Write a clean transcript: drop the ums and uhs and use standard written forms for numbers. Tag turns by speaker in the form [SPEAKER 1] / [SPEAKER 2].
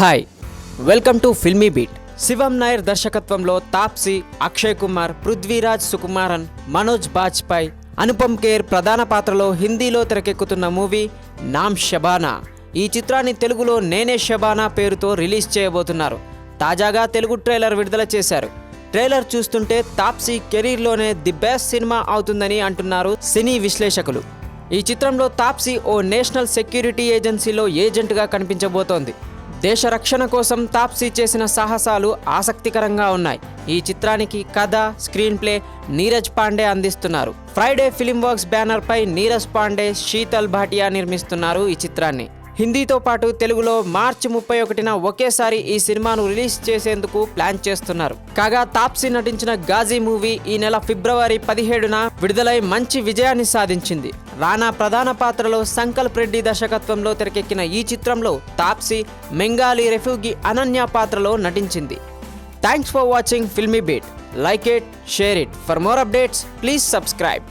[SPEAKER 1] Hi, welcome to Filmy Beat. Shivam Nair దర్శకత్వంలో తాప్సీ, అక్షయ్ కుమార్, పృథ్వీరాజ్ సుకుమారన్, మనోజ్ బాజ్పాయ్, అనుపమ్ ఖేర్ ప్రధాన పాత్రలో హిందీలో తెరకెక్కుతున్న మూవీ నామ్ షబానా. ఈ చిత్రాన్ని తెలుగులో నేనే షబానా పేరుతో రిలీజ్ చేయబోతున్నారు. తాజాగా తెలుగు ట్రైలర్ విడుదల చేశారు. ట్రైలర్ చూస్తుంటే తాప్సీ కెరీర్లోనే ది బెస్ట్ సినిమా అవుతుందని అంటున్నారు సినీ విశ్లేషకులు. ఈ చిత్రంలో తాప్సీ ఓ నేషనల్ సెక్యూరిటీ ఏజెన్సీలో ఏజెంట్గా కనిపించబోతోంది. దేశ రక్షణ కోసం తాప్సీ చేసిన సాహసాలు ఆసక్తికరంగా ఉన్నాయి. ఈ చిత్రానికి కథ, స్క్రీన్ ప్లే నీరజ్ పాండే అందిస్తున్నారు. ఫ్రైడే ఫిల్మ్ వర్క్స్ బ్యానర్ పై నీరజ్ పాండే, శీతల్ భాటియా నిర్మిస్తున్నారు ఈ చిత్రాన్ని. హిందీతో పాటు తెలుగులో మార్చి 31న ఒకేసారి ఈ సినిమాను రిలీజ్ చేసేందుకు ప్లాన్ చేస్తున్నారు. కాగా తాప్సీ నటించిన గాజీ మూవీ ఈ నెల ఫిబ్రవరి 17న విడుదలై మంచి విజయాన్ని సాధించింది. రానా ప్రధాన పాత్రలో సంకల్ప్ రెడ్డి దర్శకత్వంలో తెరకెక్కిన ఈ చిత్రంలో తాప్సీ బెంగాలీ రెఫ్యూజీ అనన్య పాత్రలో నటించింది. Thanks for watching filmy beat. Like it, share it. For more updates please subscribe.